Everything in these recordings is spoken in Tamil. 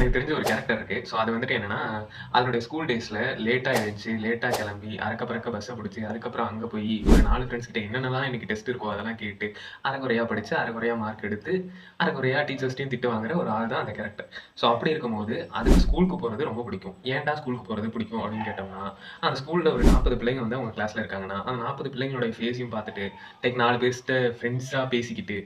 எனக்கு தெரிஞ்ச ஒரு கேரக்டர் இருக்கு. ஸோ அது வந்துட்டு என்னன்னா, அதனுடைய ஸ்கூல் டேஸ்ல லேட்டா எழுந்துச்சு, லேட்டா கிளம்பி, அறக்க பறக்க பஸ்ஸ புடிச்சு, அதுக்கப்புறம் அங்க போயி ஒரு 4 ஃப்ரெண்ட்ஸ் கிட்ட என்னென்னலாம் இன்னைக்கு டெஸ்ட் இருக்கோ அதெல்லாம் கேட்டு, அரைகுறையா படிச்சு, அரைகுறையா மார்க் எடுத்து, அரைகுறையா டீச்சர்ஸ்ட்டயும் திட்டு வாங்குற ஒரு ஆள் தான் அந்த கேரக்டர். ஸோ அப்படி இருக்கும்போது, அதுக்கு ஸ்கூலுக்கு போறது ரொம்ப பிடிக்கும். ஏன்டா ஸ்கூலுக்கு போறது பிடிக்கும் அப்படின்னு கேட்டோம்னா, அந்த ஸ்கூல்ல ஒரு 40 பிள்ளைங்க வந்து அவங்க கிளாஸ்ல இருக்காங்கன்னா, அந்த 40 பிள்ளைங்களோட ஃபேஸையும் பார்த்துட்டு, லைக் 4 பேர்ட்ட ஃப்ரெண்ட்ஸா பேசிக்கிட்டு,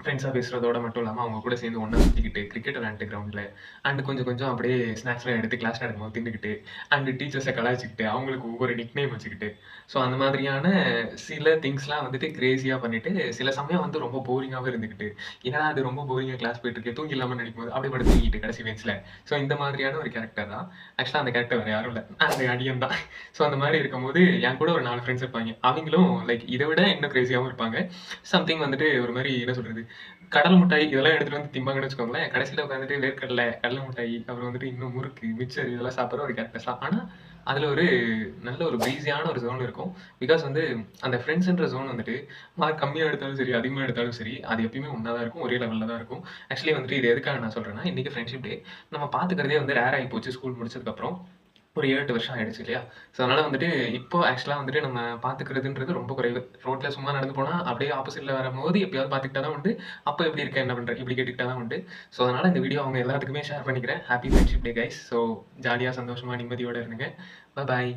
ஃப்ரெண்ட்ஸா பேசுறதோட மட்டும் இல்லாம, அவங்க கூட சேர்ந்து ஒண்ணா சுத்திக்கிட்டு, கிரிக்கெட் விளையாண்டுட்டு கிரவுண்ட்ல, அண்ட் கொஞ்சம் கொஞ்சம் அப்படியே ஸ்நாக்ஸ்லாம் எடுத்து கிளாஸ்ல நடக்கும்போது தின்னுக்கிட்டு, அண்ட் டீச்சர்ஸ கலாய்ச்சுக்கிட்டு, அவங்களுக்கு ஒவ்வொரு நிக்நேம் வச்சுக்கிட்டு, ஸோ அந்த மாதிரியான சில திங்ஸ்லாம் வந்துட்டு கிரேசியா பண்ணிட்டு, சில சமயம் வந்து ரொம்ப போரிங்காவும் இருந்துக்கிட்டு, என்னடா இது ரொம்ப போரிங்கா கிளாஸ் போயிட்டு இருக்கு, தூங்கிடலாமான்னு நினைக்கும்போது அப்படியே படுத்து தூங்கிட்டு கடைசி பெஞ்ச்ல. ஸோ இந்த மாதிரியான ஒரு கேரக்டர் தான். ஆக்சுவலா அந்த கேரக்டர் வேற யாரும் இல்ல. அந்த அடியன் தான். ஸோ அந்த மாரி இருக்கும்போது, என் கூட ஒரு 4 ஃப்ரெண்ட்ஸ் இருப்பாய்ங்க. அவிங்களும் லைக் இத விட இன்னும் கிரேசியாவும் இருப்பாங்க. சம்திங் வந்துட்டு ஒரு மாரி என்ன சொல்றது? கடல் மிட்டாய் இதெல்லாம் எடுத்துட்டு வந்து திம்பாங்கன்னு வச்சுக்கோங்களேன். கடைசியில உட்காந்துட்டு வேர்க்கடல, கடல மிட்டாய், அப்புறம் வந்துட்டு இன்னும் முறுக்கு, மிச்சர் இதெல்லாம் சாப்பிடுற ஒரு கேரக்டர்ஸ் தான். ஆனா, அதுல ஒரு நல்ல ஒரு ப்ரீஸியான ஒரு ஜோன் இருக்கும். பிகாஸ் வந்து அந்த ஃப்ரெண்ட்ஸ்ன்ற ஜோன் வந்துட்டு மார்க் கம்மியா எடுத்தாலும் சரி, அதிகமா எடுத்தாலும் சரி, அது எப்பயுமே ஒண்ணா தான் இருக்கும். ஒரே லெவல்ல தான் இருக்கும். ஆக்சுவலி வந்துட்டு இது எதுக்காக நான் சொல்றேன்னா, இன்னைக்கு ஃப்ரெண்ட்ஷிப் டே. நம்ம பாத்துக்கிறதே வந்து ரேர் ஆகி போச்சு ஸ்கூல் முடிச்சதுக்கப்புறம். ஒரு 7, 8 வருஷம் ஆயிடுச்சு இல்லையா? ஸோ அதனால வந்துட்டு இப்போ ஆக்சுவலா வந்துட்டு நம்ம பாத்துக்கிறதுன்றது ரொம்ப குறைவு. ரோட்ல சும்மா நடந்து போனா அப்படியே ஆப்போசிட்ல வரும்போது எப்பயாவது பாத்துக்கிட்டா தான் உண்டு. அப்ப எப்படி இருக்க? என்ன பண்ற? இப்படி கேட்டுக்கிட்டா தான் உண்டு. ஸோ அதனால இந்த வீடியோ அவங்க எல்லாத்துக்குமே ஷேர் பண்ணிக்கிறேன். Happy friendship day guys. So ஜாலியா, சந்தோஷமா, நிம்மதியோட இருங்க. பாய்.